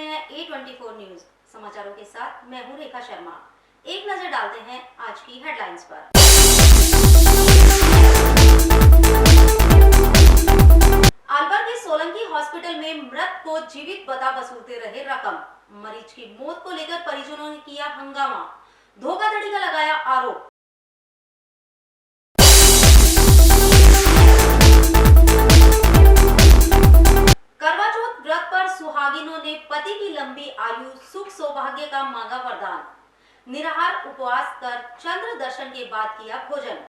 रहे हैं A24 news समाचारों के साथ मैं हूं रेखा शर्मा। एक नजर डालते हैं आज की हेडलाइंस पर। अलवर के सोलंकी हॉस्पिटल में मृत को जीवित बता वसूलते रहे रकम। मरीज की मौत को लेकर परिजनों ने किया हंगामा, धोखाधड़ी का लगाया आरोप। करवा चौथ व्रत पर सुहागिनों ने पति की लंबी आयु सुख सौभाग्य का मांगा वरदान। निराहार उपवास कर चंद्र दर्शन के बाद किया भोजन।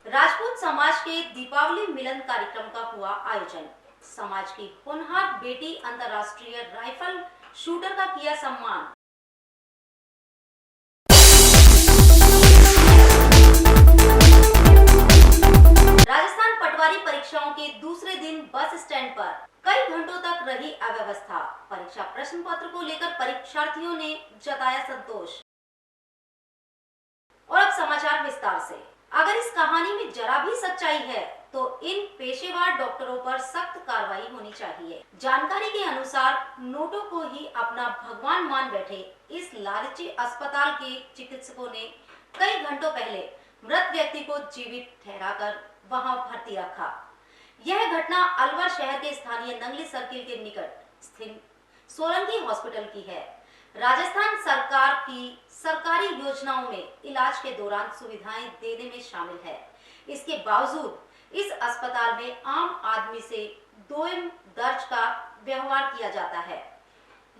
राजपूत समाज के दीपावली मिलन कार्यक्रम का हुआ आयोजन। समाज की होनहार बेटी अंतर्राष्ट्रीय राइफल शूटर का किया सम्मान। राजस्थान पटवारी परीक्षाओं के दूसरे दिन बस स्टैंड पर कई घंटों तक रही अव्यवस्था। परीक्षा प्रश्न पत्र को लेकर परीक्षार्थियों ने जताया संतोष। और अब समाचार विस्तार से। अगर इस कहानी में जरा भी सच्चाई है तो इन पेशेवर डॉक्टरों पर सख्त कार्रवाई होनी चाहिए। जानकारी के अनुसार नोटों को ही अपना भगवान मान बैठे इस लालची अस्पताल के चिकित्सकों ने कई घंटों पहले मृत व्यक्ति को जीवित ठहराकर वहां भर्ती रखा। यह घटना अलवर शहर के स्थानीय नंगली सर्किल के निकट स्थित सोलंकी हॉस्पिटल की है। राजस्थान सरकार की सरकारी योजनाओं में इलाज के दौरान सुविधाएं देने में शामिल है। इसके बावजूद इस अस्पताल में आम आदमी से दोयम दर्ज का व्यवहार किया जाता है।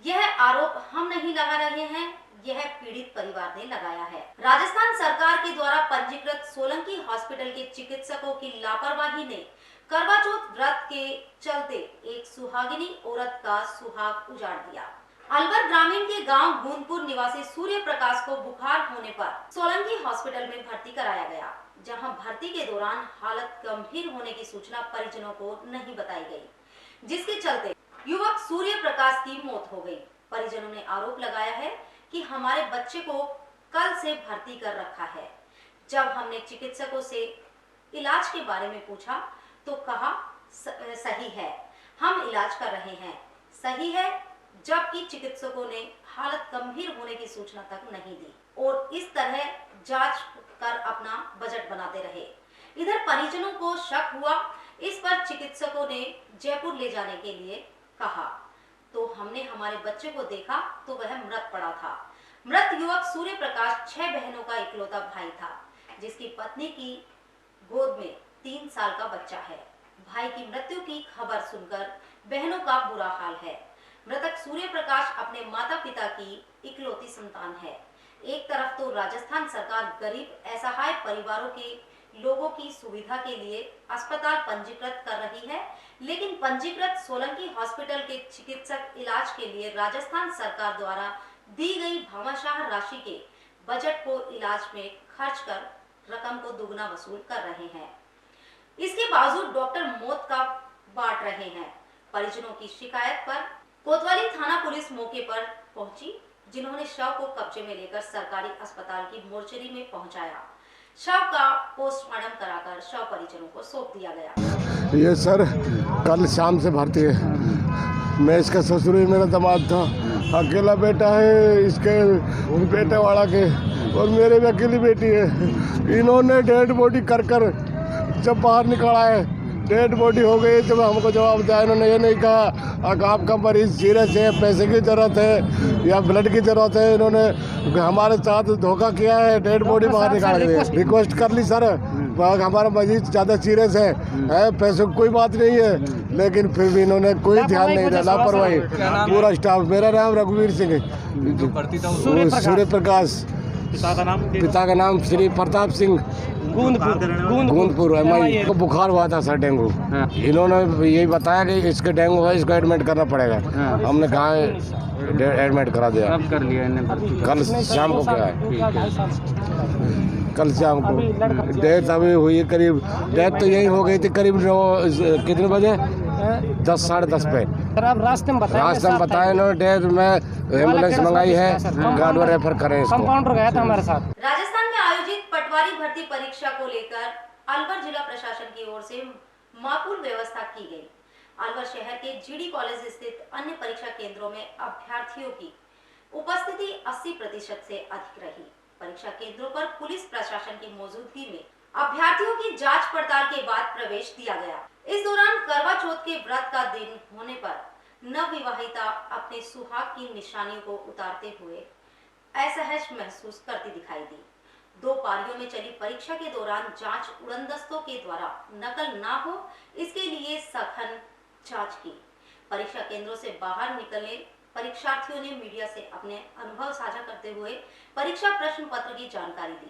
यह आरोप हम नहीं लगा रहे हैं, यह पीड़ित परिवार ने लगाया है। राजस्थान सरकार के द्वारा पंजीकृत सोलंकी हॉस्पिटल के चिकित्सकों की लापरवाही ने करवा चौथ व्रत के चलते एक सुहागिनी औरत का सुहाग उजाड़ दिया। अलवर ग्रामीण के गांव गूंदपुर निवासी सूर्य प्रकाश को बुखार होने पर सोलंकी हॉस्पिटल में भर्ती कराया गया, जहां भर्ती के दौरान हालत गंभीर होने की सूचना परिजनों को नहीं बताई गई, जिसके चलते युवक सूर्य प्रकाश की मौत हो गई। परिजनों ने आरोप लगाया है कि हमारे बच्चे को कल से भर्ती कर रखा है। जब हमने चिकित्सकों से इलाज के बारे में पूछा तो कहा सही है, हम इलाज कर रहे हैं, सही है, जबकि चिकित्सकों ने हालत गंभीर होने की सूचना तक नहीं दी और इस तरह जांच कर अपना बजट बनाते रहे। इधर परिजनों को शक हुआ, इस पर चिकित्सकों ने जयपुर ले जाने के लिए कहा तो हमने हमारे बच्चे को देखा तो वह मृत पड़ा था। मृत युवक सूर्य प्रकाश 6 बहनों का इकलौता भाई था, जिसकी पत्नी की गोद में 3 साल का बच्चा है। भाई की मृत्यु की खबर सुनकर बहनों का बुरा हाल है। मृतक सूर्य प्रकाश अपने माता पिता की इकलौती संतान है। एक तरफ तो राजस्थान सरकार गरीब असहाय परिवारों के लोगों की सुविधा के लिए अस्पताल पंजीकृत कर रही है, लेकिन पंजीकृत सोलंकी हॉस्पिटल के चिकित्सक इलाज के लिए राजस्थान सरकार द्वारा दी गई भामाशाह राशि के बजट को इलाज में खर्च कर रकम को दुगना वसूल कर रहे हैं। इसके बावजूद डॉक्टर मौत का बांट रहे हैं। परिजनों की शिकायत पर कोतवाली थाना पुलिस मौके पर पहुंची, जिन्होंने शव को कब्जे में लेकर सरकारी अस्पताल की मोर्चरी में पहुंचाया। शव का पोस्टमार्टम कराकर शव परिजनों को सौंप दिया गया। ये सर कल शाम से भर्ती है। मैं इसका ससुर ही मेरा दामाद था, अकेला बेटा है इसके बेटे वाला के, और मेरे भी अकेली बेटी है। इन्होंने डेड बॉडी कर जब बाहर निकाला है, डेड बॉडी हो गई। जब हमको जवाब दिया, इन्होंने ये नहीं कहा आपका मरीज सीरियस है, पैसे की ज़रूरत है या ब्लड की ज़रूरत है। इन्होंने हमारे साथ धोखा किया है, डेड बॉडी बाहर निकाल के। रिक्वेस्ट कर ली सर, हमारा मरीज ज़्यादा सीरियस है, पैसों की कोई बात नहीं है, लेकिन फिर भी इन्होंने कोई ध्यान नहीं दिया, लापरवाही पूरा स्टाफ। मेरा नाम रघुवीर सिंह है, सूर्य प्रकाश, पिता का नाम श्री प्रताप सिंह, गूंदपुर है। को बुखार हुआ था सर, डेंगू। इन्होंने यही बताया कि इसके डेंगू है, इसको एडमिट करना पड़ेगा। हमने कहा एडमिट करा दिया। कब कर लिया इन्हें? कल शाम को क्या है, कल शाम को डेथ अभी हुई करीब। डेथ तो यही हो गई थी करीब कितने बजे, 10 साढ़े 10 पे। रास्ते में बताया इन्होंने। डेथ में एम्बुलेंस मंगाई है, गार्ड रेफर करें इसको। कंपाउंडर गया था हमारे साथ। राजस्थान में आयोजित पटवारी भर्ती परीक्षा को लेकर अलवर जिला प्रशासन की ओर से माकूल व्यवस्था की गई। अलवर शहर के जीडी कॉलेज स्थित अन्य परीक्षा केंद्रों में अभ्यर्थियों की उपस्थिति 80% से अधिक रही। परीक्षा केंद्रों पर पुलिस प्रशासन की मौजूदगी में अभ्यर्थियों की जांच पड़ताल के बाद प्रवेश दिया गया। इस दौरान करवा चौथ के व्रत का दिन होने पर नवविवाहिता अपने सुहाग की निशानियों को उतारते हुए असहज महसूस करती दिखाई दी। 2 पारियों में चली परीक्षा के दौरान जांच उड़नदस्तों के द्वारा नकल ना हो, इसके लिए सघन जांच की। परीक्षा केंद्रों से बाहर निकले परीक्षार्थियों ने मीडिया से अपने अनुभव साझा करते हुए परीक्षा प्रश्न पत्र की जानकारी दी।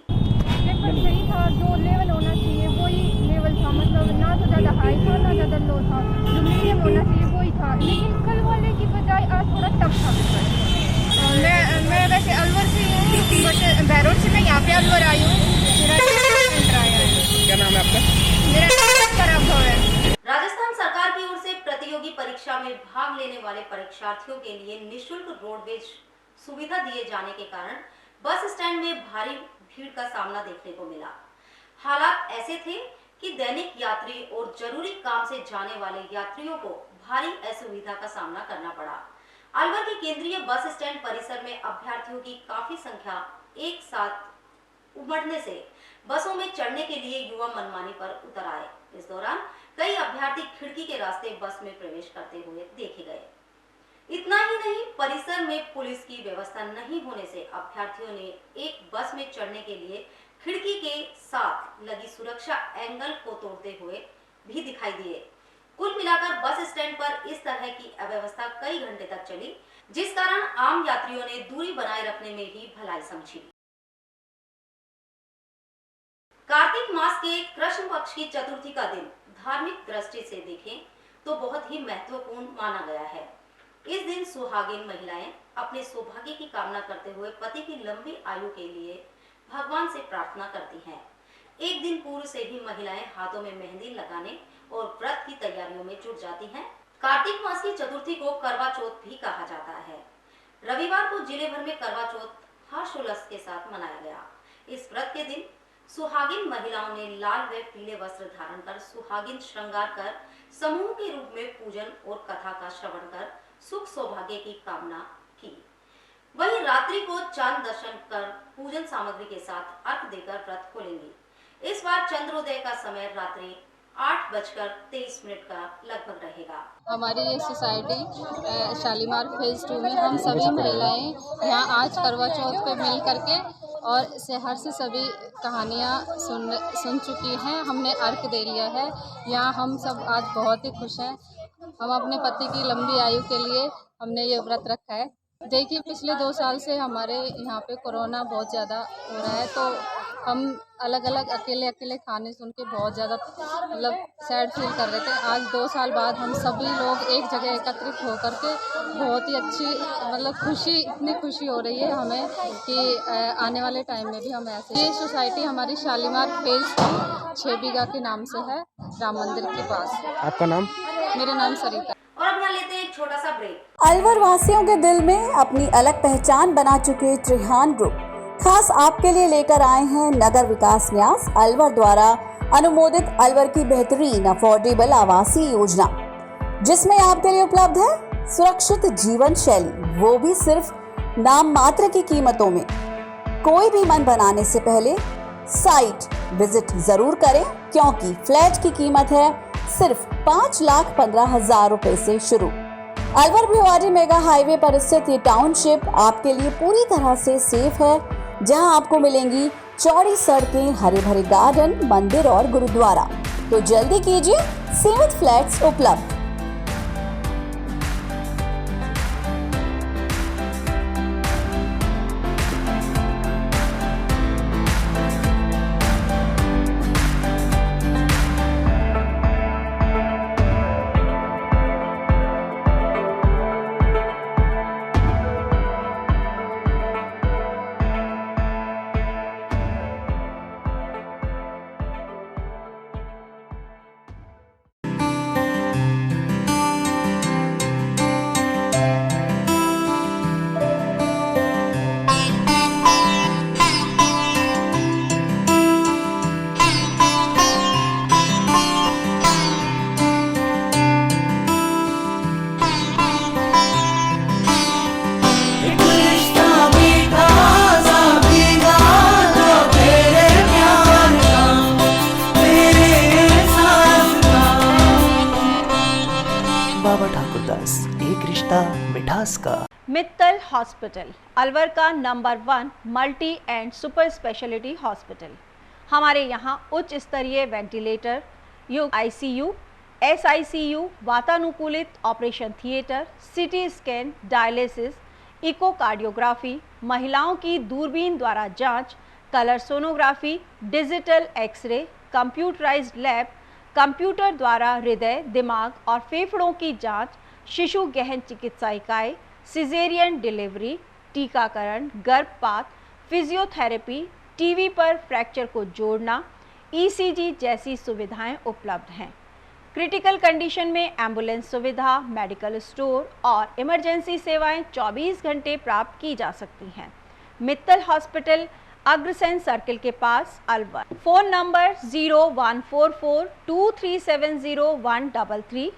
पेपर सही था, जो लेवल होना चाहिए वही लेवल था, मतलब ना तो ज़्यादा हाई था ना ज़्यादा लो था, जो मीडियम होना चाहिए वही था। लेकिन कल वाले की बजाय आज थोड़ा टफ था पेपर। मैं वैसे अलवर से हूँ, बट बैरोड से मैं यहाँ पे अलवर आई हूँ। मेरा सेंटर आया है। क्या नाम है आपका? मेरा नाम पराभव है। राजस्थान सरकार की ओर से प्रतियोगी परीक्षा में भाग लेने वाले परीक्षार्थियों के लिए निःशुल्क रोडवेज सुविधा दिए जाने के कारण बस स्टैंड में भारी भीड़ का सामना देखने को मिला। हालात ऐसे थे कि दैनिक यात्री और जरूरी काम से जाने वाले यात्रियों को भारी असुविधा का सामना करना पड़ा। अलवर के केंद्रीय बस स्टैंड परिसर में अभ्यर्थियों की काफी संख्या एक साथ उमड़ने से बसों में चढ़ने के लिए युवा मनमानी पर उतर आए। इस दौरान कई अभ्यर्थी खिड़की के रास्ते बस में प्रवेश करते हुए देखे गए। इतना ही नहीं, परिसर में पुलिस की व्यवस्था नहीं होने से अभ्यर्थियों ने एक बस में चढ़ने के लिए खिड़की के साथ लगी सुरक्षा एंगल को तोड़ते हुए भी दिखाई दिए। कुल मिलाकर बस स्टैंड पर इस तरह की अव्यवस्था कई घंटे तक चली, जिस कारण आम यात्रियों ने दूरी बनाए रखने में ही भलाई समझी। कार्तिक मास के कृष्ण पक्ष की चतुर्थी का दिन धार्मिक दृष्टि से देखें तो बहुत ही महत्वपूर्ण माना गया है। इस दिन सुहागिन महिलाएं अपने सौभाग्य की कामना करते हुए पति की लंबी आयु के लिए भगवान से प्रार्थना करती हैं। एक दिन पूर्व से ही महिलाएं हाथों में मेहंदी लगाने और व्रत की तैयारियों में जुट जाती हैं। कार्तिक मास की चतुर्थी को करवा चौथ भी कहा जाता है। रविवार को जिले भर में करवा चौथ हर्षोल्लास के साथ मनाया गया। इस व्रत के दिन सुहागिन महिलाओं ने लाल व पीले वस्त्र धारण कर सुहागिन श्रृंगार कर समूह के रूप में पूजन और कथा का श्रवण कर सुख सौभाग्य की कामना की। वहीं रात्रि को चांद दर्शन कर पूजन सामग्री के साथ अर्घ देकर व्रत खोलेंगी। इस बार चंद्रोदय का समय रात्रि 8:23 का लगभग रहेगा। हमारी ये सोसाइटी शालीमार फेज 2 में हम सभी महिलाएं यहाँ आज करवा चौथ पे मिल करके और शहर से सभी कहानियाँ सुन चुकी हैं। हमने अर्घ दे लिया है। यहाँ हम सब आज बहुत ही खुश हैं। हम अपने पति की लंबी आयु के लिए हमने ये व्रत रखा है। देखिए, पिछले 2 साल से हमारे यहाँ पे कोरोना बहुत ज़्यादा हो रहा है, तो हम अलग अलग अकेले खाने सुन के बहुत ज़्यादा मतलब सैड फील कर रहे थे। आज 2 साल बाद हम सभी लोग एक जगह एकत्रित होकर के बहुत ही अच्छी मतलब इतनी खुशी हो रही है हमें कि आने वाले टाइम में भी हम ऐसे। ये सोसाइटी हमारी शालीमार फेज 6 बीघा के नाम से है, राम मंदिर के पास। आपका नाम? मेरा नाम सरिता। और अब यहाँ लेते हैं एक छोटा सा ब्रेक। अलवर वासियों के दिल में अपनी अलग पहचान बना चुके त्रिहान ग्रुप खास आपके लिए लेकर आए हैं नगर विकास न्यास अलवर द्वारा अनुमोदित अलवर की बेहतरीन अफोर्डेबल आवासीय योजना, जिसमें आपके लिए उपलब्ध है सुरक्षित जीवन शैली, वो भी सिर्फ नाम मात्र की कीमतों में। कोई भी मन बनाने से पहले साइट विजिट जरूर करें, क्योंकि फ्लैट की कीमत है सिर्फ 5,15,000 रुपए से शुरू। अलवर भिवाड़ी मेगा हाईवे पर स्थित ये टाउनशिप आपके लिए पूरी तरह से सेफ है, जहां आपको मिलेंगी चौड़ी सड़कें, हरे भरे गार्डन, मंदिर और गुरुद्वारा। तो जल्दी कीजिए, सीमित फ्लैट्स उपलब्ध। रिश्ता मिठास का। मित्तल हॉस्पिटल अलवर का number 1 multi and super speciality hospital. हमारे यहाँ उच्च स्तरीय वेंटिलेटर युक्त ICU, SICU, वातानुकूलित operation theatre, CT scan, dialysis, echocardiography, महिलाओं की दूरबीन द्वारा जांच, colour sonography, digital X-ray, computerised lab, computer द्वारा हृदय, दिमाग और फेफड़ों की जांच, शिशु गहन चिकित्सा इकाई, सिजेरियन डिलीवरी, टीकाकरण, गर्भपात, फिजियोथेरेपी, टीवी पर फ्रैक्चर को जोड़ना, ECG जैसी सुविधाएं उपलब्ध हैं। क्रिटिकल कंडीशन में एम्बुलेंस सुविधा, मेडिकल स्टोर और इमरजेंसी सेवाएं 24 घंटे प्राप्त की जा सकती हैं। मित्तल हॉस्पिटल अग्रसेन सर्किल के पास अलवर। Phone number 01442370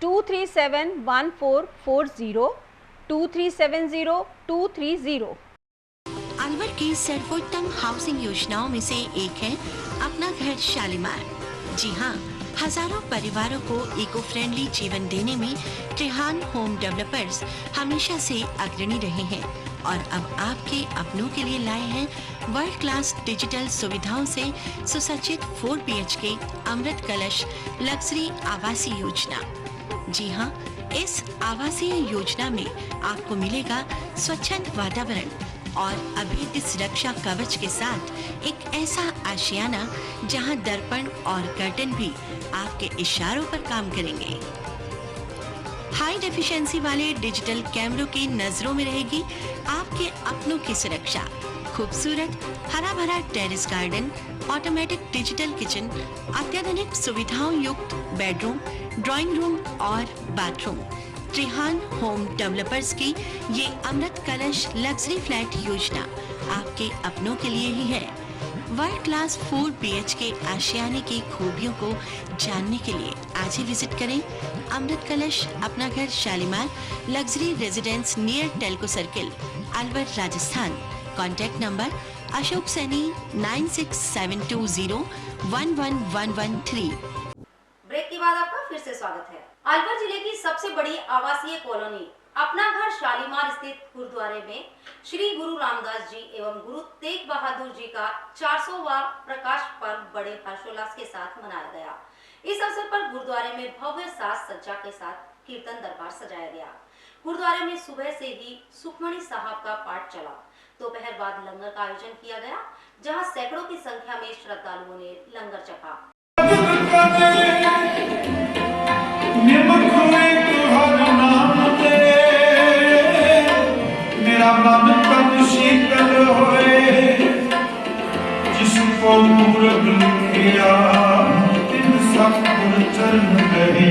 2371440 2370230। अलवर की सर्वोत्तम हाउसिंग योजनाओं में से एक है अपना घर शालीमार। जी हाँ, हजारों परिवारों को इको फ्रेंडली जीवन देने में त्रिहान होम डेवलपर्स हमेशा से अग्रणी रहे हैं और अब आपके अपनों के लिए लाए हैं वर्ल्ड क्लास डिजिटल सुविधाओं से सुसज्जित 4 BHK अमृत कलश लग्जरी आवासीय योजना। जी हाँ, इस आवासीय योजना में आपको मिलेगा स्वच्छंद वातावरण और अभेद्य सुरक्षा कवच के साथ एक ऐसा आशियाना जहां दर्पण और कर्टन भी आपके इशारों पर काम करेंगे। हाई डेफिशिएंसी वाले डिजिटल कैमरों की नजरों में रहेगी आपके अपनों की सुरक्षा। खूबसूरत हरा भरा terrace garden, automatic digital kitchen, अत्याधुनिक सुविधाओं युक्त बेडरूम, ड्राइंग रूम और बाथरूम। त्रिहान होम डेवलपर्स की ये अमृत कलश लग्जरी फ्लैट योजना आपके अपनों के लिए ही है। वर्ल्ड क्लास 4 BHK आशियाने की खूबियों को जानने के लिए आज ही विजिट करें अमृत कलश अपना घर Shalimar luxury residence near Telco circle Alwar Rajasthan. Contact number Ashok Saini 9672011113। Break के बाद आपका फिर से स्वागत है। अलवर जिले की सबसे बड़ी आवासीय कॉलोनी अपना घर शालीमार स्थित गुरुद्वारे में श्री गुरु रामदास जी एवं गुरु तेग बहादुर जी का 400वां प्रकाश पर्व बड़े हर्षोल्लास के साथ मनाया गया। इस अवसर पर गुरुद्वारे में भव्य साज सज्जा के साथ कीर्तन दरबार सजाया गया। गुरुद्वारे में सुबह से ही सुखमणि साहब का पाठ चला। दोपहर बाद लंगर का आयोजन किया गया, जहां सैकड़ों की संख्या में श्रद्धालुओं ने लंगर चखा। मेरा मन तन शीतल होए, जिसको पूरब लिखिया तिन सतगुर चरण गए।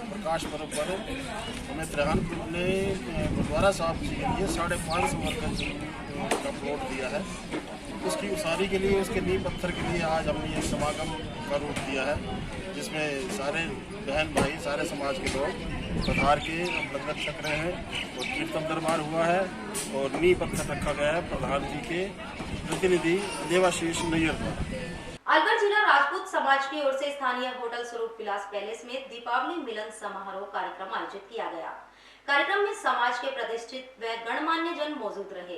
प्रकाश पर्व पर हमें त्रिहान ग्रुप ने गुरुद्वारा साहब जी के लिए 550 वर्कर का प्लॉट दिया है। उसकी उसारी के लिए, उसके नींव पत्थर के लिए आज हमने ये समागम का रूप दिया है, जिसमें सारे बहन भाई, सारे समाज के लोग पधार के लंगर छक रहे हैं और कीर्तन दरबार हुआ है और नींव पत्थर रखा गया है प्रधान जी के प्रतिनिधि देवाशीष नैयर द्वारा। अलवर जिला राजपूत समाज की ओर से स्थानीय होटल स्वरूप विलास पैलेस में दीपावली मिलन समारोह कार्यक्रम आयोजित किया गया। कार्यक्रम में समाज के प्रतिष्ठित व गणमान्य जन मौजूद रहे।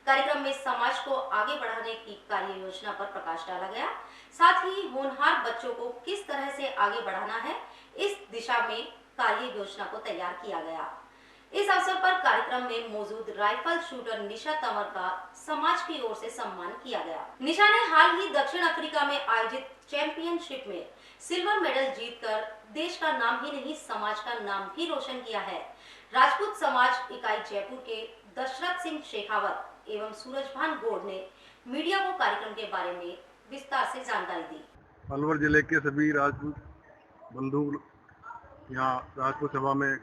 कार्यक्रम में समाज को आगे बढ़ाने की कार्य योजना पर प्रकाश डाला गया। साथ ही होनहार बच्चों को किस तरह से आगे बढ़ाना है, इस दिशा में कार्य योजना को तैयार किया गया। इस अवसर पर कार्यक्रम में मौजूद राइफल शूटर निशा तंवर का समाज की ओर से सम्मान किया गया। निशा ने हाल ही दक्षिण अफ्रीका में आयोजित चैंपियनशिप में सिल्वर मेडल जीतकर देश का नाम ही नहीं, समाज का नाम भी रोशन किया है। राजपूत समाज इकाई जयपुर के दशरथ सिंह शेखावत एवं सूरजभान गौड़ ने मीडिया को कार्यक्रम के बारे में विस्तार से जानकारी दी। अलवर जिले के सभी राजपूत बंधु यहाँ राजपूत सभा में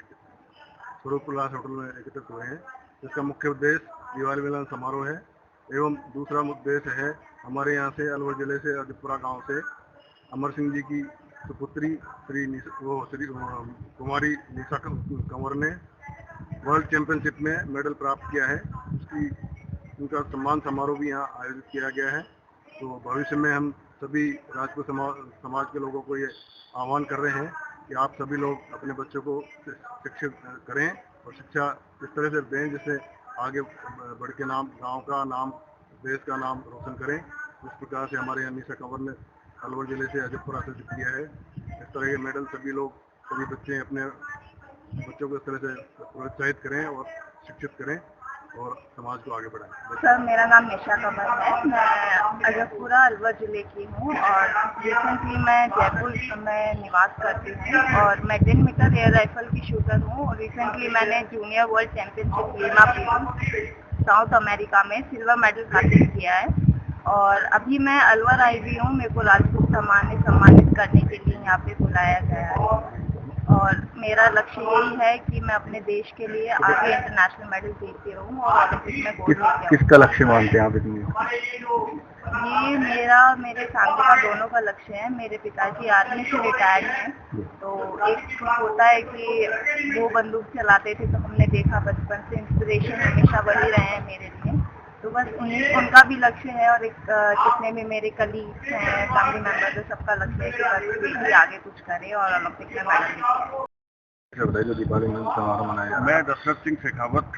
स्वरूप विलास होटल में एकत्रित हुए हैं। जिसका मुख्य उद्देश्य दिवाली मिलन समारोह है। एवं दूसरा उद्देश्य है हमारे यहाँ से अलवर जिले से अजपुरा गांव से अमर सिंह जी की सुपुत्री श्री कुमारी निशा कंवर ने वर्ल्ड चैंपियनशिप में मेडल प्राप्त किया है। उनका सम्मान समारोह भी यहाँ आयोजित किया गया है। तो भविष्य में हम सभी राजपूत समाज के लोगों को ये आह्वान कर रहे हैं कि आप सभी लोग अपने बच्चों को शिक्षित करें और शिक्षा इस तरह से दें जिससे आगे बढ़ के गांव का नाम, देश का नाम रोशन करें। इस प्रकार से हमारे यहाँ निशा कंवर ने अलवर जिले से अजपुरा से जीत किया है। इस तरह के मेडल सभी बच्चे अपने बच्चों को इस तरह से प्रोत्साहित करें और शिक्षित करें और समाज को आगे बढ़ाएं। सर, मेरा नाम निशा कंवर है। मैं अजपुरा अलवर जिले की हूँ और रिसेंटली मैं जयपुर में निवास करती हूँ और मैं 10 मीटर एयर राइफल की शूटर हूँ। और रिसेंटली मैंने जूनियर वर्ल्ड चैंपियनशिप लीमा पीस साउथ अमेरिका में सिल्वर मेडल हासिल किया है। और अभी मैं अलवर आई हुई हूँ। मेरे को राजपूत समाज ने सम्मानित करने के लिए यहाँ पे बुलाया गया है और मेरा लक्ष्य यही है कि मैं अपने देश के लिए आगे इंटरनेशनल मेडल जीतती रहूँ और ओलंपिक में गोल्ड लेके आऊँ। किसका लक्ष्य मानते हैं आप इसमें? ये मेरे फैमिली का दोनों का लक्ष्य है। मेरे पिताजी आर्मी से रिटायर्ड हैं, तो एक होता है कि वो बंदूक चलाते थे तो हमने देखा बचपन से, इंस्पिरेशन हमेशा वही रहे हैं मेरे लिए। तो बस उनका भी लक्ष्य है और जितने भी मेरे कलीग्स हैं, फैमिली मेंबर्स, सबका लक्ष्य है कि बस भी आगे कुछ करे और ओलंपिक में मेडल जीते। जो दीपावली मिलन समारोह मनाया, मैं दशरथ सिंह शेखावत,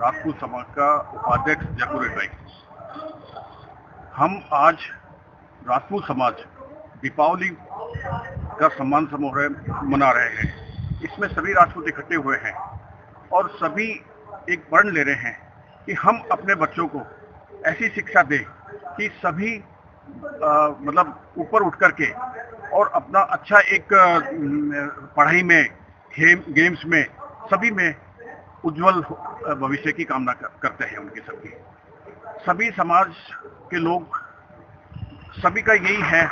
राजपूत समाज का उपाध्यक्ष जयपुर इकाई। हम आज राजपूत समाज दीपावली का सम्मान समारोह मना रहे हैं। इसमें सभी राजपूत इकट्ठे हुए हैं और सभी एक प्रण ले रहे हैं कि हम अपने बच्चों को ऐसी शिक्षा दें कि सभी मतलब ऊपर उठ करके और अपना अच्छा एक पढ़ाई में, गेम्स में, सभी में उज्जवल भविष्य की कामना करते हैं। उनके सभी समाज के लोग, सभी का यही है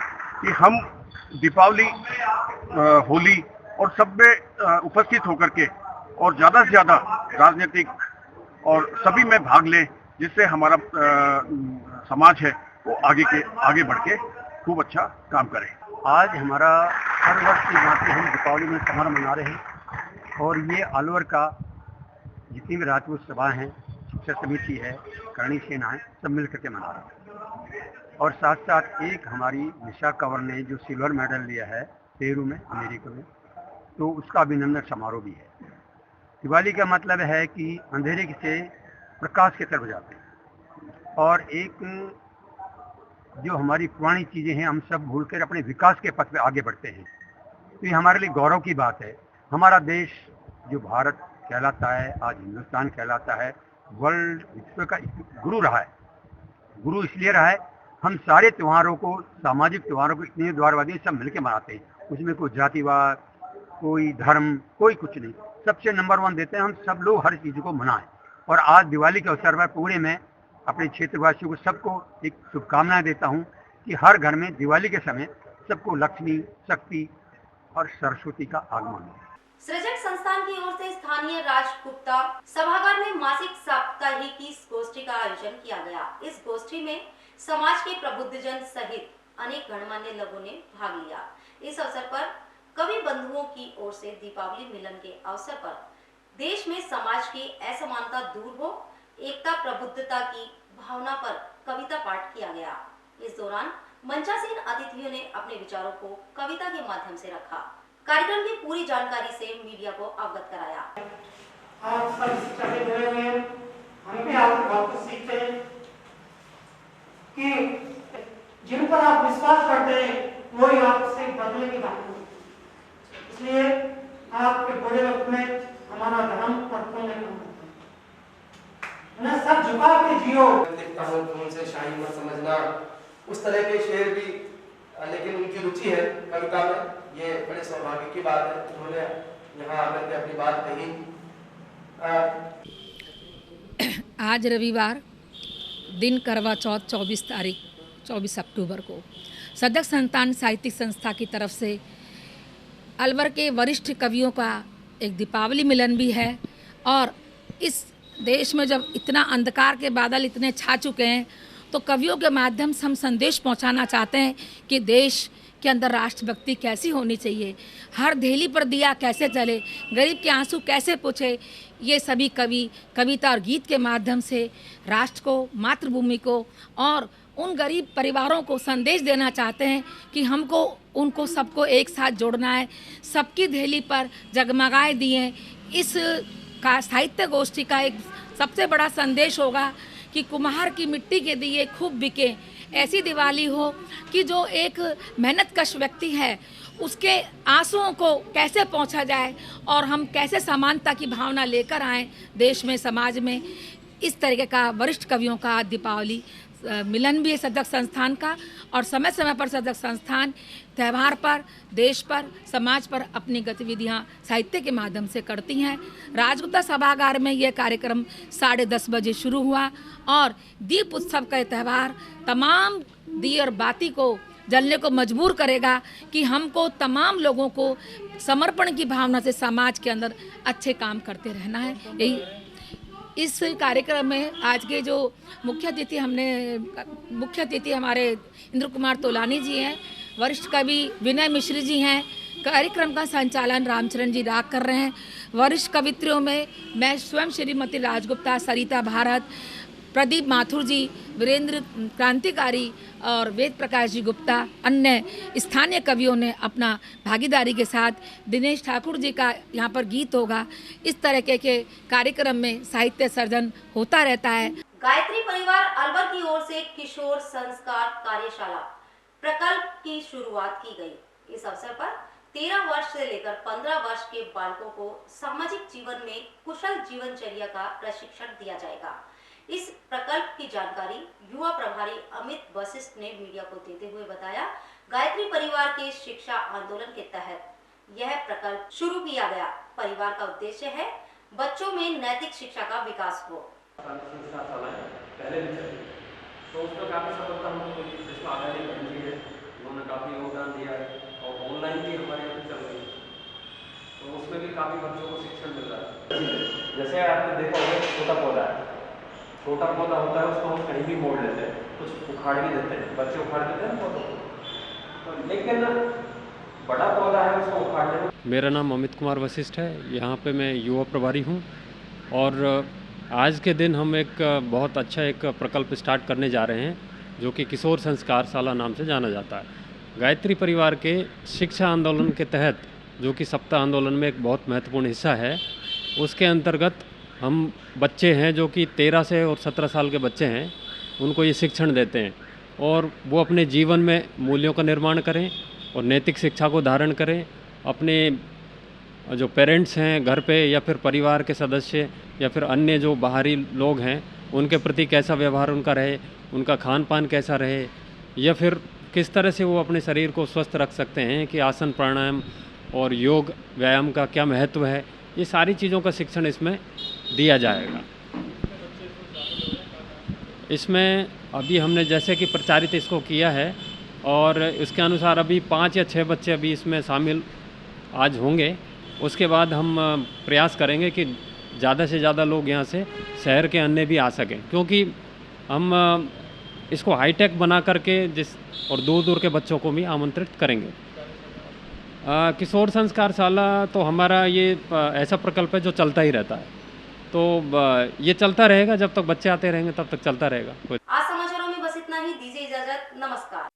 कि हम दीपावली, होली और सब में उपस्थित होकर के और ज़्यादा से ज़्यादा राजनीतिक और सभी में भाग लें, जिससे हमारा समाज है वो आगे बढ़ के खूब अच्छा काम करे। आज हमारा हर वर्ष की भांति हम दीपावली में समारोह मना रहे हैं और ये अलवर का जितनी भी राजपूत सभा हैं, शिक्षक समिति है, करणी सेना है, सब मिल करके मना रहे हैं। और साथ साथ एक हमारी निशा कंवर ने जो सिल्वर मेडल लिया है पेरू में, अमेरिका में, तो उसका अभिनंदन समारोह भी है। दिवाली का मतलब है कि अंधेरे से प्रकाश की तरफ जाते हैं और एक जो हमारी पुरानी चीज़ें हैं हम सब भूलकर अपने विकास के पथ पे आगे बढ़ते हैं। तो ये हमारे लिए गौरव की बात है। हमारा देश जो भारत कहलाता है, आज हिंदुस्तान कहलाता है, वर्ल्ड विश्व का गुरु रहा है। गुरु इसलिए रहा है, हम सारे त्योहारों को, सामाजिक त्योहारों को स्नेह द्वारवादी सब मिलकर मनाते हैं। उसमें कोई जातिवाद, कोई धर्म, कोई कुछ नहीं। सबसे नंबर 1 देते हैं हम सब लोग हर चीज़ को मनाएं। और आज दिवाली के अवसर पर पूरे में अपने क्षेत्रवासियों को सबको एक शुभकामनाएं देता हूं कि हर घर में दिवाली के समय सबको लक्ष्मी, शक्ति और सरस्वती का आगमन हो। सृजन संस्थान की ओर से स्थानीय राजगुप्ता सभागार में मासिक साप्ताहिकी गोष्ठी का आयोजन किया गया। इस गोष्ठी में समाज के प्रबुद्धजन सहित अनेक गणमान्य लोगों ने भाग लिया। इस अवसर पर कवि बंधुओं की ओर से दीपावली मिलन के अवसर पर देश में समाज की असमानता दूर हो, एकता प्रबुद्धता की भावना पर कविता पाठ किया गया। इस दौरान मंचासीन अतिथियों ने अपने विचारों को कविता के माध्यम से रखा। कार्यक्रम की पूरी जानकारी से मीडिया को अवगत कराया। आप सब शिक्षा के जुड़े हुए हैं, हम भी आपको बहुत कुछ सीखते हैं कि जिन पर आप विश्वास करते हैं वही आपसे बदले की बात है। इसलिए आपके बुरे वक्त में हमारा धर्म और पुण्य कम उन्हें सब झुका के जियो। उनसे शाही मत समझना, उस तरह के शेर भी, लेकिन उनकी रुचि है कविता में, ये बड़े सौभाग्य की बात है। उन्होंने यहाँ आकर के अपनी बात कही। आज रविवार दिन करवा चौथ 24 अक्टूबर को सदक संतान साहित्यिक संस्था की तरफ से अलवर के वरिष्ठ कवियों का एक दीपावली मिलन भी है और इस देश में जब इतना अंधकार के बादल इतने छा चुके हैं, तो कवियों के माध्यम से हम संदेश पहुंचाना चाहते हैं कि देश के अंदर राष्ट्रभक्ति कैसी होनी चाहिए, हर धेली पर दिया कैसे जले, गरीब के आंसू कैसे पोंछे। ये सभी कवि कविता और गीत के माध्यम से राष्ट्र को, मातृभूमि को और उन गरीब परिवारों को संदेश देना चाहते हैं कि हमको उनको सबको एक साथ जोड़ना है। सबकी धेली पर जगमगाए दिए इस का साहित्य गोष्ठी का एक सबसे बड़ा संदेश होगा कि कुम्हार की मिट्टी के दिए खूब बिके। ऐसी दिवाली हो कि जो एक मेहनतकश व्यक्ति है उसके आंसुओं को कैसे पहुंचा जाए और हम कैसे समानता की भावना लेकर आएँ देश में, समाज में। इस तरीके का वरिष्ठ कवियों का दीपावली मिलन भी है सदक संस्थान का, और समय समय पर सदक संस्थान त्यौहार पर, देश पर, समाज पर अपनी गतिविधियां साहित्य के माध्यम से करती हैं। राजगुप्ता सभागार में यह कार्यक्रम 10:30 बजे शुरू हुआ और दीप उत्सव का त्यौहार तमाम दिए और बाती को जलने को मजबूर करेगा कि हमको तमाम लोगों को समर्पण की भावना से समाज के अंदर अच्छे काम करते रहना है। यही इस कार्यक्रम में आज के जो मुख्य अतिथि हमारे इंद्र कुमार तोलानी जी हैं, वरिष्ठ कवि विनय मिश्री जी हैं। कार्यक्रम का संचालन रामचरण जी राग कर रहे हैं। वरिष्ठ कवित्रियों में मैं स्वयं श्रीमती राजगुप्ता, सरिता भारत, प्रदीप माथुर जी, वीरेंद्र क्रांतिकारी और वेद प्रकाश जी गुप्ता, अन्य स्थानीय कवियों ने अपना भागीदारी के साथ, दिनेश ठाकुर जी का यहाँ पर गीत होगा। इस तरह के कार्यक्रम में साहित्य सर्जन होता रहता है। गायत्री परिवार अलवर की ओर से किशोर संस्कार कार्यशाला प्रकल्प की शुरुआत की गई। इस अवसर पर 13 वर्ष से लेकर 15 वर्ष के बालकों को सामाजिक जीवन में कुशल जीवनचर्या का प्रशिक्षण दिया जाएगा। इस प्रकल्प की जानकारी युवा प्रभारी अमित वशिष्ठ ने मीडिया को देते हुए बताया, गायत्री परिवार के शिक्षा आंदोलन के तहत यह प्रकल्प शुरू किया गया। परिवार का उद्देश्य है बच्चों में नैतिक शिक्षा का विकास हो। पहले भी चली तो उसमें काफ़ी सफलता हमको मिली, जिसमें आज़ादी बहन है, उन्होंने काफ़ी योगदान दिया है और ऑनलाइन भी हमारे यहाँ चल रही है, तो उसमें भी काफ़ी बच्चों को शिक्षण मिल रहा है। जैसे आपने देखा होगा छोटा पौधा है, छोटा पौधा होता है उसको हम कहीं भी मोड़ लेते हैं, कुछ उखाड़ भी देते हैं, बच्चे उखाड़ देते हैं पौधों को, तो लेकिन बड़ा पौधा है उसको उखाड़ने में। मेरा नाम अमित कुमार वशिष्ठ है, यहाँ पे मैं युवा प्रभारी हूँ और आज के दिन हम एक बहुत अच्छा एक प्रकल्प स्टार्ट करने जा रहे हैं जो कि किशोर संस्कार शाला नाम से जाना जाता है। गायत्री परिवार के शिक्षा आंदोलन के तहत, जो कि सप्ताह आंदोलन में एक बहुत महत्वपूर्ण हिस्सा है, उसके अंतर्गत हम बच्चे हैं जो कि 13 से और 17 साल के बच्चे हैं, उनको ये शिक्षण देते हैं और वो अपने जीवन में मूल्यों का निर्माण करें और नैतिक शिक्षा को धारण करें। अपने जो पेरेंट्स हैं घर पे या फिर परिवार के सदस्य या फिर अन्य जो बाहरी लोग हैं उनके प्रति कैसा व्यवहार उनका रहे, उनका खान पान कैसा रहे, या फिर किस तरह से वो अपने शरीर को स्वस्थ रख सकते हैं कि आसन प्राणायाम और योग व्यायाम का क्या महत्व है, ये सारी चीज़ों का शिक्षण इसमें दिया जाएगा। इसमें अभी हमने जैसे कि प्रचारित इसको किया है और इसके अनुसार अभी 5 या 6 बच्चे अभी इसमें शामिल आज होंगे। उसके बाद हम प्रयास करेंगे कि ज़्यादा से ज़्यादा लोग यहाँ से शहर के अन्य भी आ सकें, क्योंकि हम इसको हाईटेक बना करके और दूर दूर के बच्चों को भी आमंत्रित करेंगे। किशोर संस्कार शाला तो हमारा ये ऐसा प्रकल्प है जो चलता ही रहता है, तो ये चलता रहेगा जब तक बच्चे आते रहेंगे तब तक चलता रहेगा। आज समाचारों में बस इतना ही, दीजिए इजाजत, नमस्कार।